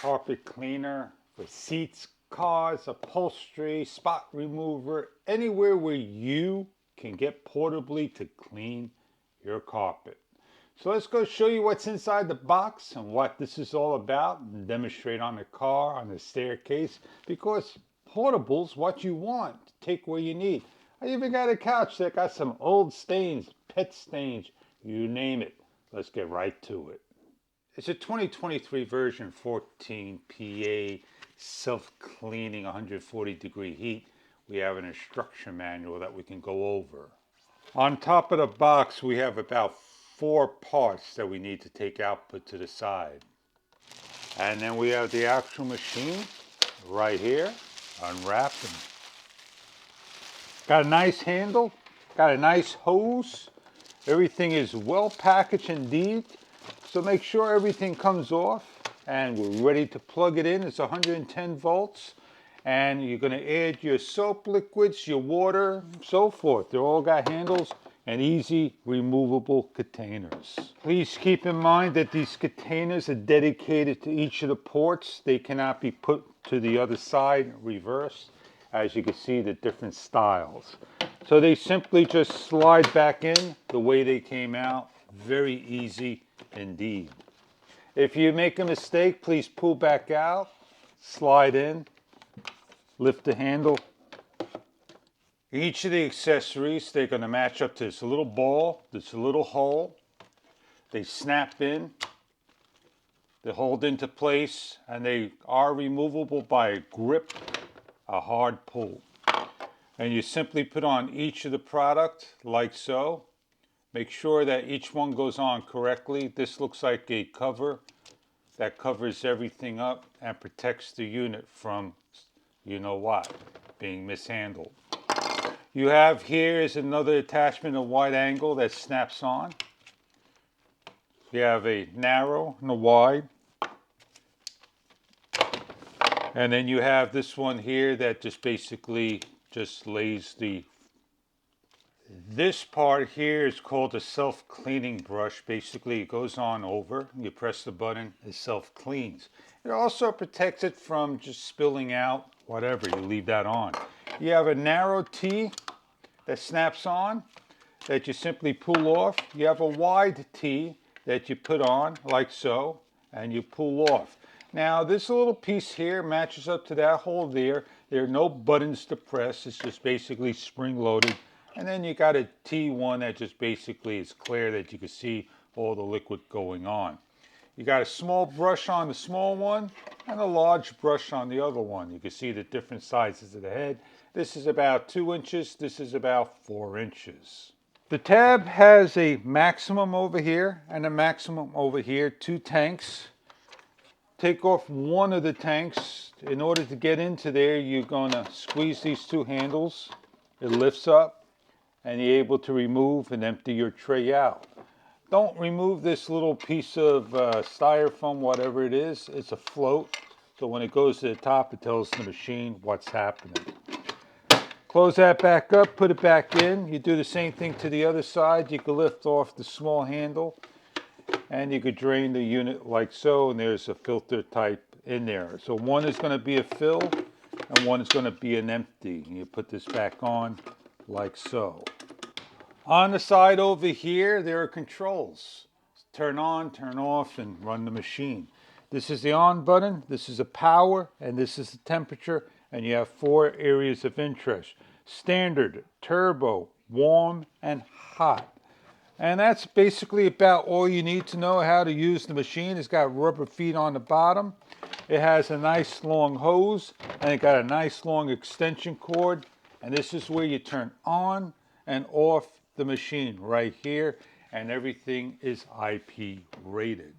carpet cleaner for seats, cars, upholstery, spot remover, anywhere where you can get portably to clean your carpet. So let's go show you what's inside the box and what this is all about and demonstrate on the car, on the staircase, because portable's what you want. Take where you need. I even got a couch that got some old stains, pet stains, you name it. Let's get right to it. It's a 2023 version 14 PA self-cleaning 140-degree heat. We have an instruction manual that we can go over. On top of the box, we have about 4 parts that we need to take out, put to the side. And then we have the actual machine right here, unwrapped. Got a nice handle, got a nice hose. Everything is well packaged indeed. So make sure everything comes off and we're ready to plug it in. It's 110 volts and you're going to add your soap liquids, your water, so forth. They all got handles and easy removable containers. Please keep in mind that these containers are dedicated to each of the ports. They cannot be put to the other side, reversed, as you can see the different styles. So they simply just slide back in the way they came out. Very easy indeed. If you make a mistake, please pull back out, slide in, lift the handle. Each of the accessories, they're going to match up to this little ball, this little hole. They snap in, they hold into place, and they are removable by a grip, a hard pull. And you simply put on each of the product like so. Make sure that each one goes on correctly. This looks like a cover that covers everything up and protects the unit from, you know what, being mishandled. You have here is another attachment, a wide angle that snaps on. You have a narrow and a wide. And then you have this one here that just basically just lays the... This part here is called a self-cleaning brush. Basically, it goes on over. You press the button, it self-cleans. It also protects it from just spilling out, whatever. You leave that on. You have a narrow T that snaps on that you simply pull off. You have a wide T that you put on like so, and you pull off. Now, this little piece here matches up to that hole there. There are no buttons to press. It's just basically spring-loaded. And then you got a T1 that just basically is clear that you can see all the liquid going on. You got a small brush on the small one and a large brush on the other one. You can see the different sizes of the head. This is about 2 inches. This is about 4 inches. The tab has a maximum over here and a maximum over here, 2 tanks. Take off one of the tanks. In order to get into there, you're going to squeeze these 2 handles. It lifts up and you're able to remove and empty your tray out. Don't remove this little piece of styrofoam, whatever it is. It's a float, so when it goes to the top, it tells the machine what's happening. Close that back up, put it back in. You do the same thing to the other side. You can lift off the small handle and you could drain the unit like so, and there's a filter type in there. So one is going to be a fill and one is going to be an empty. You put this back on like so. On the side over here, there are controls. Turn on, turn off, and run the machine. This is the on button, this is the power, and this is the temperature, and you have 4 areas of interest. Standard, turbo, warm, and hot. And that's basically about all you need to know how to use the machine. It's got rubber feet on the bottom. It has a nice long hose, and it got a nice long extension cord. And this is where you turn on and off the machine right here, and everything is IP rated.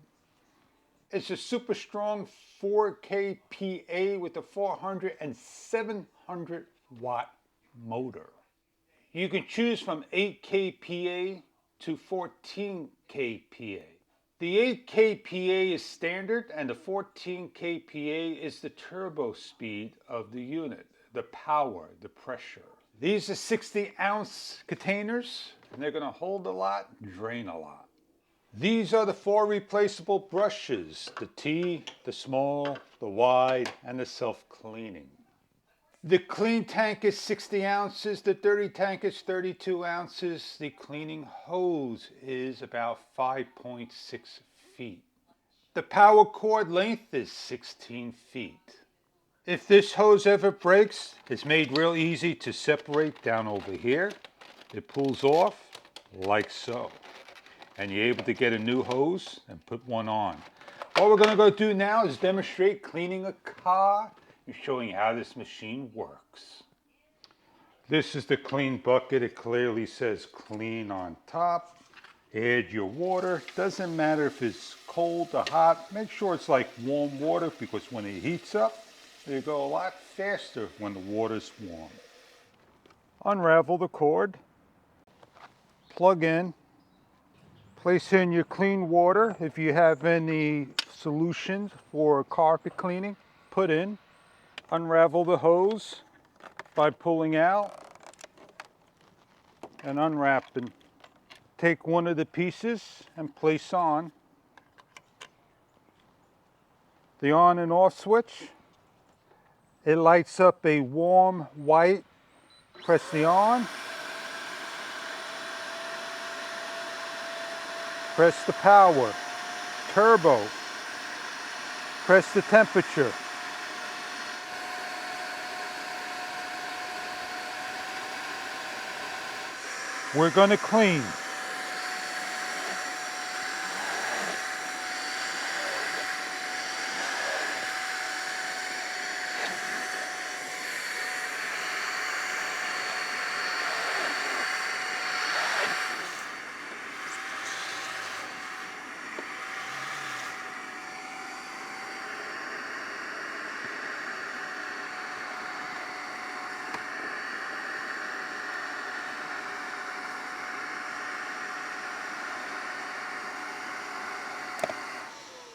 It's a super strong 4K PA with a 400 and 700 watt motor. You can choose from 8K PA to 14K PA. The 8K PA is standard and the 14K PA is the turbo speed of the unit. The power, the pressure. These are 60-ounce containers, and they're going to hold a lot, drain a lot. These are the 4 replaceable brushes: the T, the small, the wide, and the self-cleaning. The clean tank is 60 ounces, the dirty tank is 32 ounces. The cleaning hose is about 5.6 feet. The power cord length is 16 feet. If this hose ever breaks, it's made real easy to separate down over here. It pulls off like so. And you're able to get a new hose and put one on. What we're going to go do now is demonstrate cleaning a car and showing how this machine works. This is the clean bucket. It clearly says clean on top. Add your water. Doesn't matter if it's cold or hot. Make sure it's like warm water, because when it heats up, it'll go a lot faster when the water's warm. Unravel the cord. Plug in. Place in your clean water. If you have any solutions for carpet cleaning, put in. Unravel the hose by pulling out and unwrapping. Take one of the pieces and place on. The on and off switch. It lights up a warm white. Press the on. Press the power, turbo, press the temperature. We're going to clean.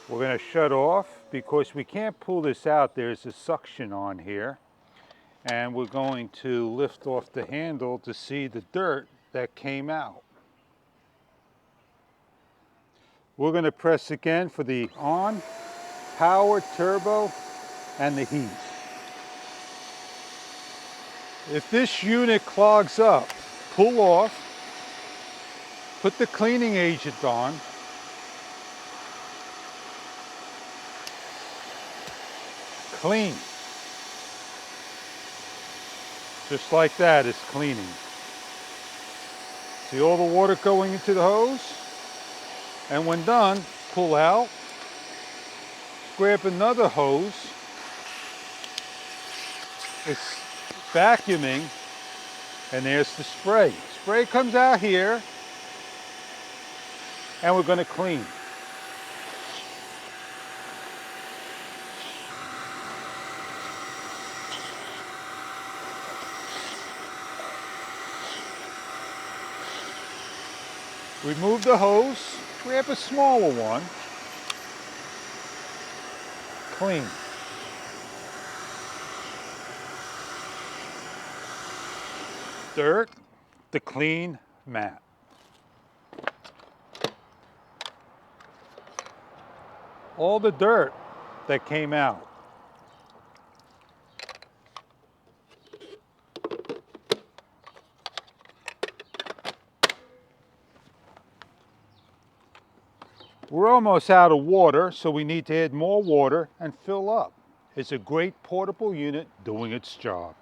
We're going to shut off because we can't pull this out. There's a suction on here. And we're going to lift off the handle to see the dirt that came out. We're going to press again for the on, power, turbo, and the heat. If this unit clogs up, pull off, put the cleaning agent on, clean. Just like that, it's cleaning. See all the water going into the hose? And when done, pull out, grab another hose. It's vacuuming, and there's the spray. Spray comes out here, and we're going to clean. Remove the hose, grab a smaller one, clean. Dirt to clean mat. All the dirt that came out. We're almost out of water, so we need to add more water and fill up. It's a great portable unit doing its job.